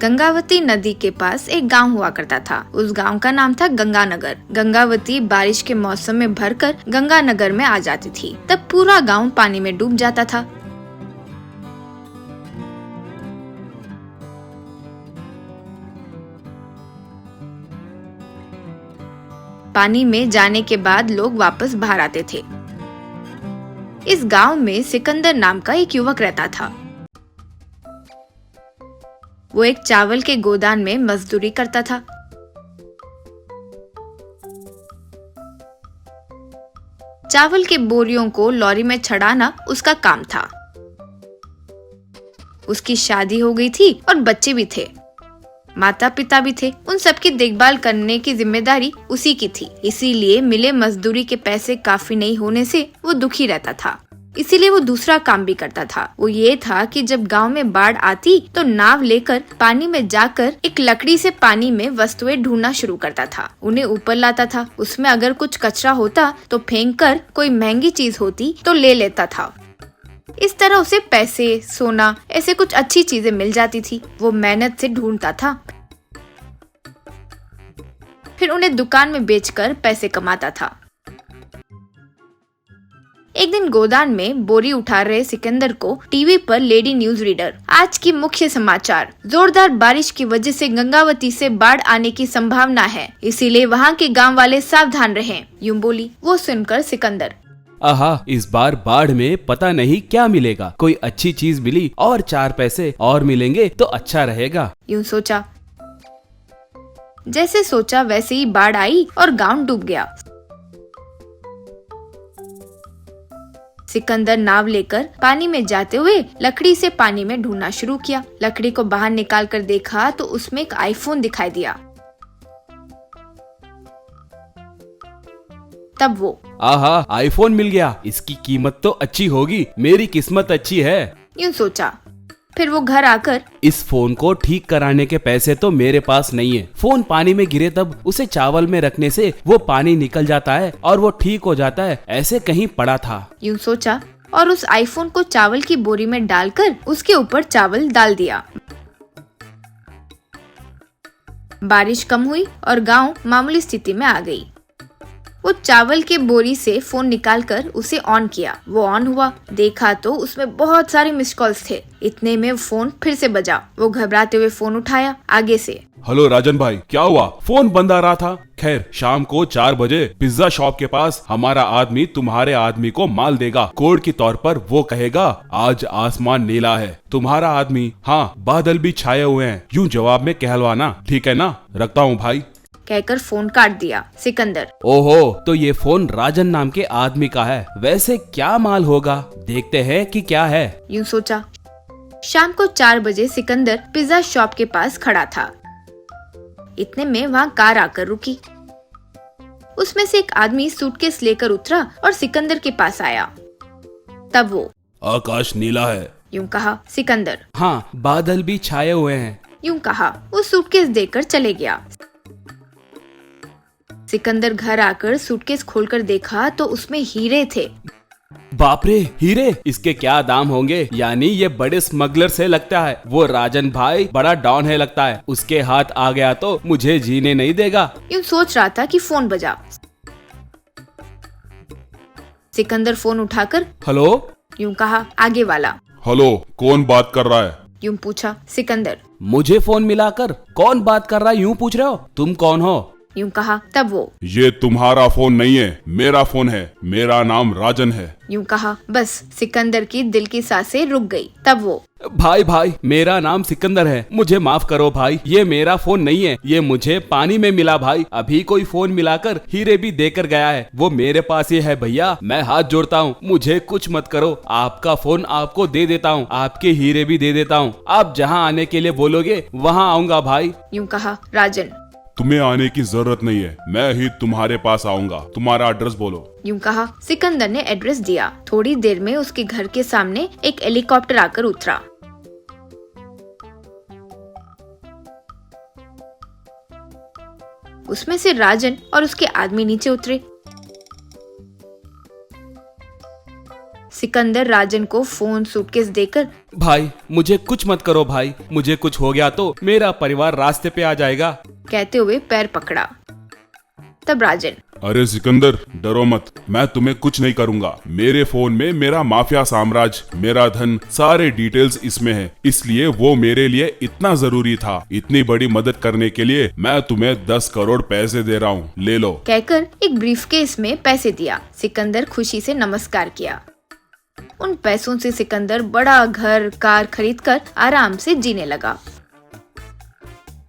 गंगावती नदी के पास एक गांव हुआ करता था। उस गांव का नाम था गंगानगर। गंगावती बारिश के मौसम में भरकर गंगानगर में आ जाती थी। तब पूरा गांव पानी में डूब जाता था। पानी में जाने के बाद लोग वापस बाहर आते थे। इस गांव में सिकंदर नाम का एक युवक रहता था। वो एक चावल के गोदाम में मजदूरी करता था। चावल के बोरियों को लॉरी में चढ़ाना उसका काम था। उसकी शादी हो गई थी और बच्चे भी थे। माता पिता भी थे। उन सबकी देखभाल करने की जिम्मेदारी उसी की थी। इसीलिए मिले मजदूरी के पैसे काफी नहीं होने से वो दुखी रहता था। इसीलिए वो दूसरा काम भी करता था। वो ये था कि जब गांव में बाढ़ आती तो नाव लेकर पानी में जाकर एक लकड़ी से पानी में वस्तुएं ढूंढना शुरू करता था। उन्हें ऊपर लाता था। उसमें अगर कुछ कचरा होता तो फेंक कर कोई महंगी चीज होती तो ले लेता था। इस तरह उसे पैसे, सोना, ऐसे कुछ अच्छी चीजें मिल जाती थी। वो मेहनत से ढूंढता था, फिर उन्हें दुकान में बेचकर पैसे कमाता था। एक दिन गोदान में बोरी उठा रहे सिकंदर को टीवी पर लेडी न्यूज रीडर, आज की मुख्य समाचार, जोरदार बारिश की वजह से गंगावती से बाढ़ आने की संभावना है, इसीलिए वहाँ के गांव वाले सावधान रहें, यूं बोली। वो सुनकर सिकंदर, आहा, इस बार बाढ़ में पता नहीं क्या मिलेगा। कोई अच्छी चीज मिली और 4 पैसे और मिलेंगे तो अच्छा रहेगा, यूं सोचा। जैसे सोचा वैसे ही बाढ़ आई और गांव डूब गया। सिकंदर नाव लेकर पानी में जाते हुए लकड़ी से पानी में ढूंढना शुरू किया। लकड़ी को बाहर निकाल कर देखा तो उसमें एक आईफोन दिखाई दिया। तब वो, आहा, आईफोन मिल गया। इसकी कीमत तो अच्छी होगी। मेरी किस्मत अच्छी है, यूं सोचा। फिर वो घर आकर, इस फोन को ठीक कराने के पैसे तो मेरे पास नहीं है। फोन पानी में गिरे तब उसे चावल में रखने से वो पानी निकल जाता है और वो ठीक हो जाता है, ऐसे कहीं पड़ा था, यूं सोचा। और उस आईफोन को चावल की बोरी में डालकर उसके ऊपर चावल डाल दिया। बारिश कम हुई और गांव मामूली स्थिति में आ गई। वो चावल के बोरी से फोन निकालकर उसे ऑन किया। वो ऑन हुआ, देखा तो उसमें बहुत सारे मिस्ड कॉल्स थे। इतने में फोन फिर से बजा। वो घबराते हुए फोन उठाया आगे से। हेलो राजन भाई, क्या हुआ? फोन बंद आ रहा था। खैर, शाम को 4 बजे पिज्जा शॉप के पास हमारा आदमी तुम्हारे आदमी को माल देगा। कोड के तौर पर वो कहेगा, आज आसमान नीला है, तुम्हारा आदमी, हाँ बादल भी छाए हुए हैं, यूं जवाब में कहलवाना, ठीक है ना? रखता हूँ भाई, कहकर फोन काट दिया। सिकंदर, ओहो, तो ये फोन राजन नाम के आदमी का है। वैसे क्या माल होगा, देखते हैं कि क्या है, यूं सोचा। शाम को 4 बजे सिकंदर पिज्जा शॉप के पास खड़ा था। इतने में वहाँ कार आकर रुकी। उसमें से एक आदमी सूटकेस लेकर उतरा और सिकंदर के पास आया। तब वो, आकाश नीला है, यूं कहा। सिकंदर, हाँ बादल भी छाए हुए हैं, यूं कहा। वो सूटकेस देकर चले गया। सिकंदर घर आकर सूटकेस खोलकर देखा तो उसमें हीरे थे। बाप रे, हीरे, इसके क्या दाम होंगे? यानी ये बड़े स्मगलर से लगता है। वो राजन भाई बड़ा डॉन है लगता है। उसके हाथ आ गया तो मुझे जीने नहीं देगा, यूं सोच रहा था कि फोन बजा। सिकंदर फोन उठाकर, हेलो, यूं कहा। आगे वाला, हेलो, कौन बात कर रहा है? यूं पूछा। सिकंदर, मुझे फोन मिलाकर कौन बात कर रहा है यूं पूछ रहे हो? तुम कौन हो, यूं कहा। तब वो, ये तुम्हारा फोन नहीं है, मेरा फोन है, मेरा नाम राजन है, यूं कहा। बस सिकंदर की दिल की सांसें रुक गई। तब वो, भाई मेरा नाम सिकंदर है, मुझे माफ करो भाई, ये मेरा फोन नहीं है, ये मुझे पानी में मिला भाई। अभी कोई फोन मिलाकर हीरे भी देकर गया है, वो मेरे पास ही है भैया। मैं हाथ जोड़ता हूँ, मुझे कुछ मत करो। आपका फोन आपको दे देता हूँ, आपके हीरे भी दे देता हूँ। आप जहाँ आने के लिए बोलोगे वहाँ आऊंगा भाई, यूं कहा। राजन, तुम्हें आने की जरूरत नहीं है, मैं ही तुम्हारे पास आऊंगा। तुम्हारा एड्रेस बोलो, यूं कहा। सिकंदर ने एड्रेस दिया। थोड़ी देर में उसके घर के सामने एक हेलीकॉप्टर आकर उतरा। उसमें से राजन और उसके आदमी नीचे उतरे। सिकंदर राजन को फोन सूटकेस देकर, भाई मुझे कुछ मत करो भाई, मुझे कुछ हो गया तो मेरा परिवार रास्ते पे आ जाएगा। कहते हुए पैर पकड़ा। तब राजन, अरे सिकंदर डरो मत, मैं तुम्हें कुछ नहीं करूंगा। मेरे फोन में मेरा माफिया साम्राज्य, मेरा धन, सारे डिटेल्स इसमें है, इसलिए वो मेरे लिए इतना जरूरी था। इतनी बड़ी मदद करने के लिए मैं तुम्हें 10 करोड़ पैसे दे रहा हूँ, ले लो। कहकर एक ब्रीफकेस में पैसे दिया। सिकंदर खुशी से नमस्कार किया। उन पैसों से सिकंदर बड़ा घर कार खरीदकर आराम से जीने लगा।